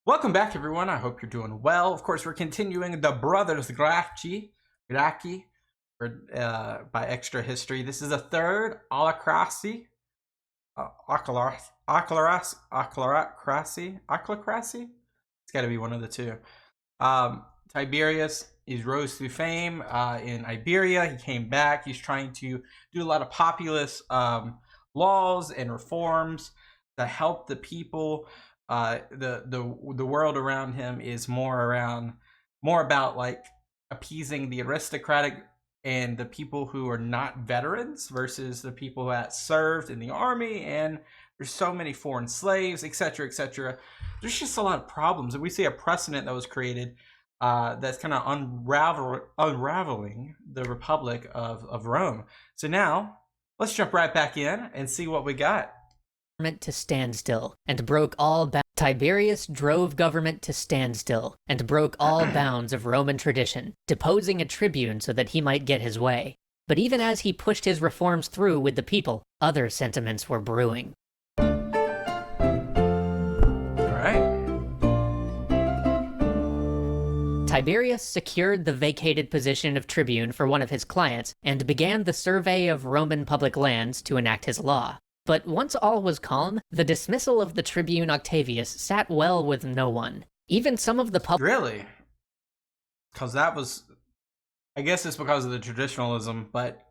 Welcome back, everyone. I hope you're doing well. Of course, we're continuing the brothers Gracchi, by Extra History. This is a third Ochlocracy. Ochlocracy. It's got to be one of the two. Tiberius is rose through fame in Iberia. He came back. He's trying to do a lot of populist laws and reforms that help the people. The world around him is more about like appeasing the aristocratic and the people who are not veterans versus the people who had served in the army, and there's so many foreign slaves, etc., etc. There's just a lot of problems, and we see a precedent that was created that's kind of unraveling the Republic of Rome. So now let's jump right back in and see what we got. To standstill and broke all Tiberius drove government to standstill and broke all bounds of Roman tradition, deposing a tribune so that he might get his way. But even as he pushed his reforms through with the people, other sentiments were brewing. All right. Tiberius secured the vacated position of tribune for one of his clients and began the survey of Roman public lands to enact his law. But once all was calm, the dismissal of the tribune Octavius sat well with no one. Even some of the Really? Because that was... I guess it's because of the traditionalism, but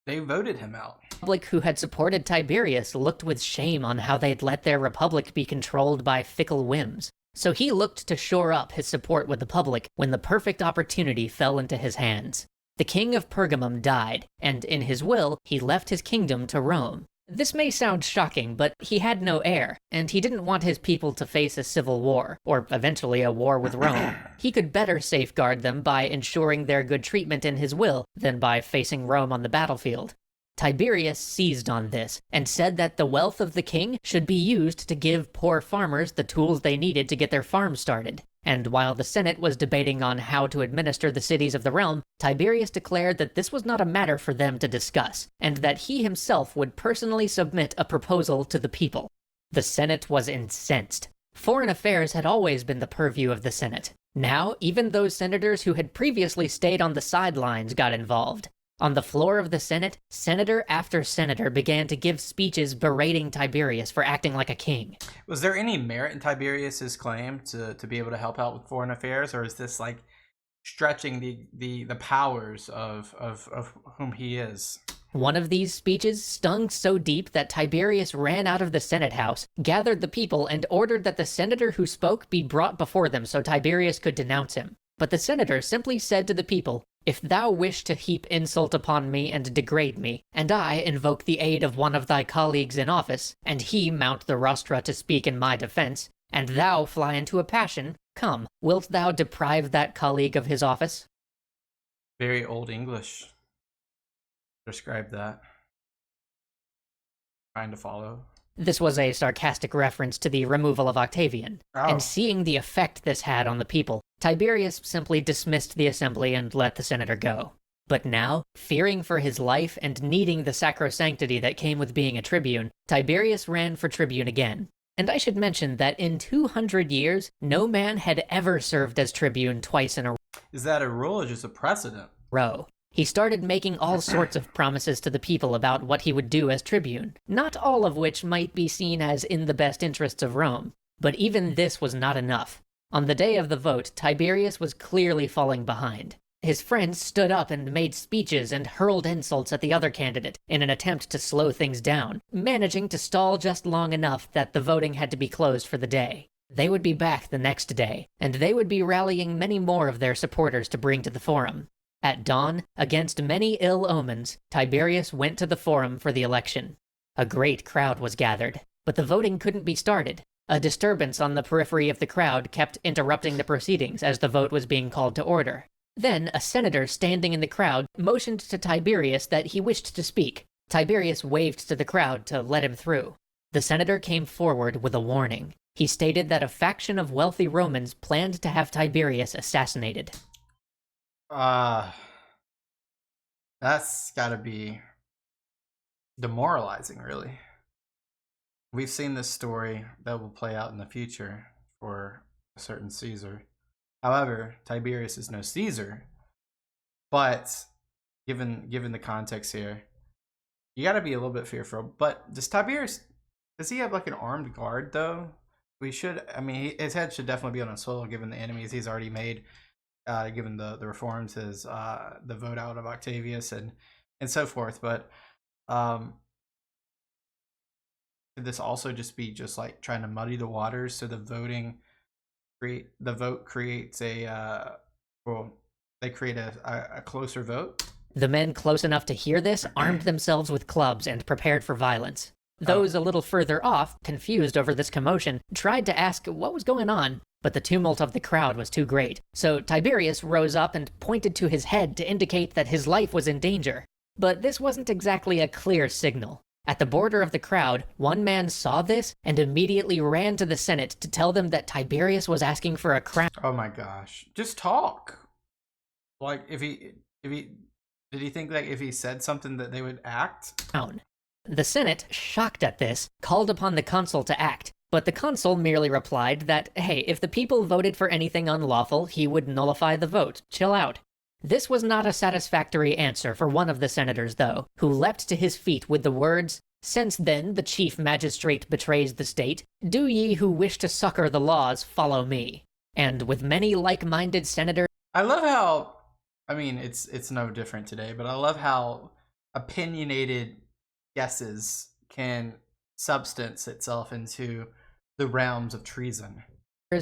they voted him out. Public who had supported Tiberius looked with shame on how they'd let their republic be controlled by fickle whims. So he looked to shore up his support with the public when the perfect opportunity fell into his hands. The king of Pergamum died, and in his will, he left his kingdom to Rome. This may sound shocking, but he had no heir, and he didn't want his people to face a civil war, or eventually a war with Rome. He could better safeguard them by ensuring their good treatment in his will than by facing Rome on the battlefield. Tiberius seized on this, and said that the wealth of the king should be used to give poor farmers the tools they needed to get their farms started. And while the Senate was debating on how to administer the cities of the realm, Tiberius declared that this was not a matter for them to discuss, and that he himself would personally submit a proposal to the people. The Senate was incensed. Foreign affairs had always been the purview of the Senate. Now, even those senators who had previously stayed on the sidelines got involved. On the floor of the Senate, senator after senator began to give speeches berating Tiberius for acting like a king. Was there any merit in Tiberius's claim to be able to help out with foreign affairs, or is this like stretching the powers of whom he is? One of these speeches stung so deep that Tiberius ran out of the Senate house, gathered the people, and ordered that the senator who spoke be brought before them so Tiberius could denounce him. But the senator simply said to the people, "If thou wish to heap insult upon me and degrade me, and I invoke the aid of one of thy colleagues in office, and he mount the rostra to speak in my defense, and thou fly into a passion, come, wilt thou deprive that colleague of his office?" Very old English. Describe that. Trying to follow. This was a sarcastic reference to the removal of Octavian, and seeing the effect this had on the people, Tiberius simply dismissed the assembly and let the senator go. But now, fearing for his life and needing the sacrosanctity that came with being a tribune, Tiberius ran for tribune again. And I should mention that in 200 years, no man had ever served as tribune twice in a row. Is that a rule or just a precedent? He started making all sorts of promises to the people about what he would do as tribune, not all of which might be seen as in the best interests of Rome. But even this was not enough. On the day of the vote, Tiberius was clearly falling behind. His friends stood up and made speeches and hurled insults at the other candidate in an attempt to slow things down, managing to stall just long enough that the voting had to be closed for the day. They would be back the next day, and they would be rallying many more of their supporters to bring to the forum. At dawn, against many ill omens, Tiberius went to the forum for the election. A great crowd was gathered, but the voting couldn't be started. A disturbance on the periphery of the crowd kept interrupting the proceedings as the vote was being called to order. Then, a senator standing in the crowd motioned to Tiberius that he wished to speak. Tiberius waved to the crowd to let him through. The senator came forward with a warning. He stated that a faction of wealthy Romans planned to have Tiberius assassinated. That's gotta be demoralizing, really. We've seen this story that will play out in the future for a certain Caesar. However, Tiberius is no Caesar. But given the context here, you got to be a little bit fearful. But does he have like an armed guard though? We should. I mean, his head should definitely be on a swivel given the enemies he's already made. Given the reforms, his the vote out of Octavius and so forth. But could this also just be just like trying to muddy the waters so the vote creates a they create a closer vote? The men close enough to hear this armed themselves with clubs and prepared for violence. Those a little further off, confused over this commotion, tried to ask what was going on, but the tumult of the crowd was too great. So Tiberius rose up and pointed to his head to indicate that his life was in danger. But this wasn't exactly a clear signal. At the border of the crowd, one man saw this and immediately ran to the Senate to tell them that Tiberius was asking for a crown. Oh my gosh. Just talk. Like, did he think that if he said something that they would act? The Senate, shocked at this, called upon the consul to act, but the consul merely replied that, hey, if the people voted for anything unlawful, he would nullify the vote. Chill out. This was not a satisfactory answer for one of the senators, though, who leapt to his feet with the words, "Since then the chief magistrate betrays the state, do ye who wish to succor the laws follow me." And with many like-minded senators... I love how, I mean, it's no different today, but I love how opinionated guesses can substance itself into the realms of treason.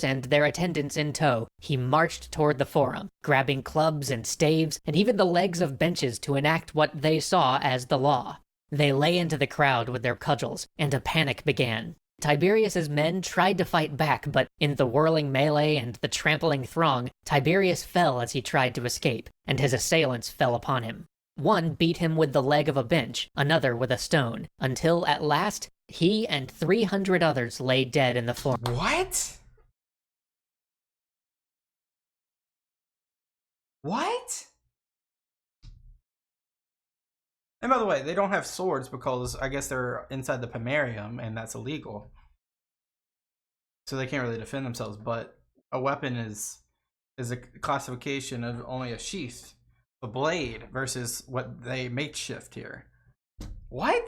And their attendants in tow, he marched toward the forum, grabbing clubs and staves and even the legs of benches to enact what they saw as the law. They lay into the crowd with their cudgels, and a panic began. Tiberius's men tried to fight back, but in the whirling melee and the trampling throng, Tiberius fell as he tried to escape, and his assailants fell upon him. One beat him with the leg of a bench, another with a stone, until at last, he and 300 others lay dead in the forum. What? What? And by the way, they don't have swords because I guess they're inside the pomerium and that's illegal. So they can't really defend themselves, but a weapon is a classification of only a sheath, a blade, versus what they makeshift here. What?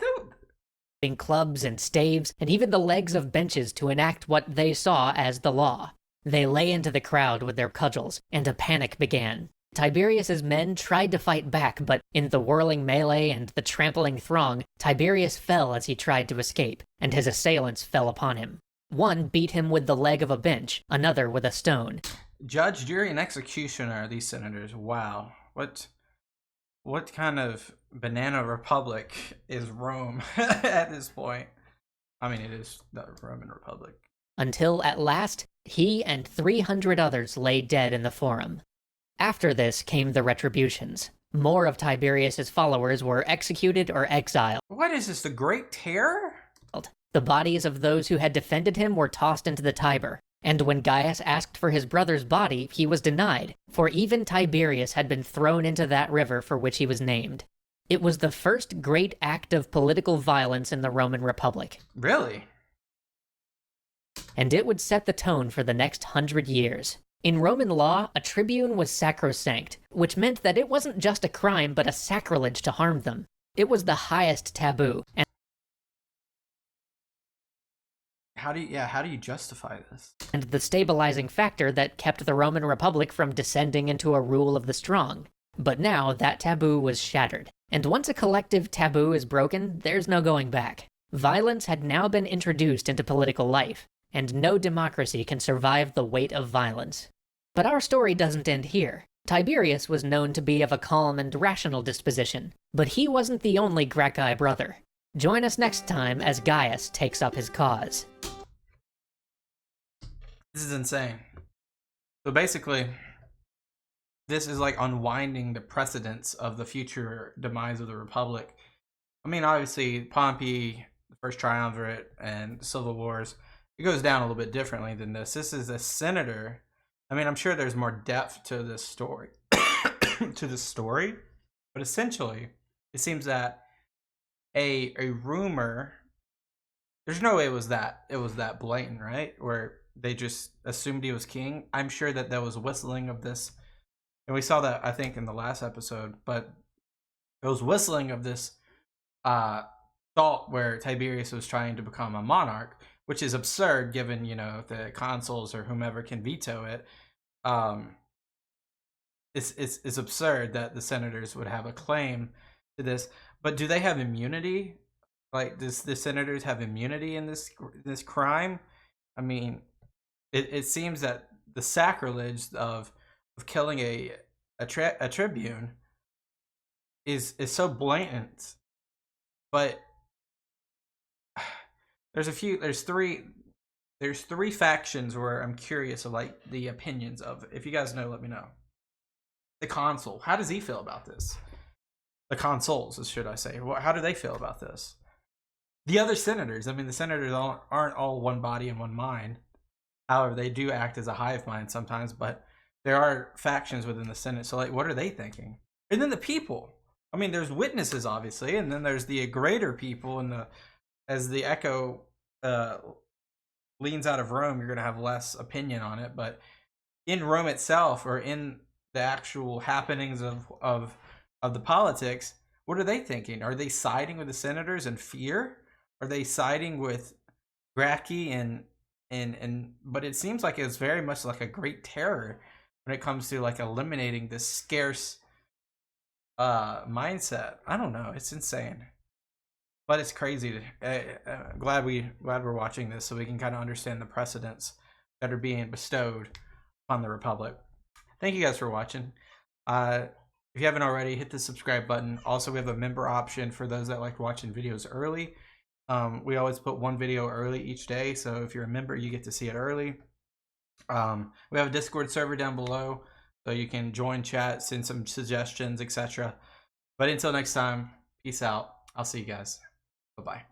In clubs and staves and even the legs of benches to enact what they saw as the law. They lay into the crowd with their cudgels, and a panic began. Tiberius's men tried to fight back, but in the whirling melee and the trampling throng, Tiberius fell as he tried to escape, and his assailants fell upon him. One beat him with the leg of a bench, another with a stone. Judge, jury, and executioner are these senators. Wow. What kind of banana republic is Rome at this point? I mean, it is the Roman Republic. Until at last, he and 300 others lay dead in the forum. After this came the retributions. More of Tiberius's followers were executed or exiled. What is this, the Great Terror? The bodies of those who had defended him were tossed into the Tiber, and when Gaius asked for his brother's body, he was denied, for even Tiberius had been thrown into that river for which he was named. It was the first great act of political violence in the Roman Republic. Really? And it would set the tone for the next 100 years. In Roman law, a tribune was sacrosanct, which meant that it wasn't just a crime but a sacrilege to harm them. It was the highest taboo. And how do you justify this? And the stabilizing factor that kept the Roman Republic from descending into a rule of the strong. But now that taboo was shattered. And once a collective taboo is broken, there's no going back. Violence had now been introduced into political life, and no democracy can survive the weight of violence. But our story doesn't end here. Tiberius was known to be of a calm and rational disposition, but he wasn't the only Gracchi brother. Join us next time as Gaius takes up his cause. This is insane. So basically, this is like unwinding the precedents of the future demise of the Republic. I mean, obviously, Pompey, the First Triumvirate, and Civil Wars, it goes down a little bit differently than this. This is a senator. I mean, I'm sure there's more depth to this story, but essentially, it seems that a rumor. There's no way it was that blatant, right? Where they just assumed he was king. I'm sure that there was whistling of this, and we saw that I think in the last episode. But there was whistling of this thought where Tiberius was trying to become a monarch, which is absurd given the consuls or whomever can veto it. It's absurd that the senators would have a claim to this. But do they have immunity? Like, does the senators have immunity in this crime? I mean, it seems that the sacrilege of killing a tribune is so blatant. But there's three factions where I'm curious of like the opinions of. If you guys know, let me know. The consul, how does he feel about this? The consuls, should I say? How do they feel about this? The other senators, I mean, the senators aren't all one body and one mind. However, they do act as a hive mind sometimes, but there are factions within the Senate. So, like, what are they thinking? And then the people. I mean, there's witnesses, obviously, and then there's the greater people. And as the echo leans out of Rome, you're going to have less opinion on it. But in Rome itself, or in the actual happenings of the politics, what are they thinking? Are they siding with the senators in fear? Are they siding with Gracchi and but it seems like it's very much like a great terror when it comes to like eliminating this scarce mindset. I don't know, it's insane, but it's crazy. Glad we're watching this so we can kind of understand the precedents that are being bestowed on the Republic. Thank you guys for watching. If you haven't already, hit the subscribe button. Also, we have a member option for those that like watching videos early. We always put one video early each day, so if you're a member, you get to see it early. We have a Discord server down below, so you can join chat, send some suggestions, etc. But until next time, peace out. I'll see you guys. Bye-bye.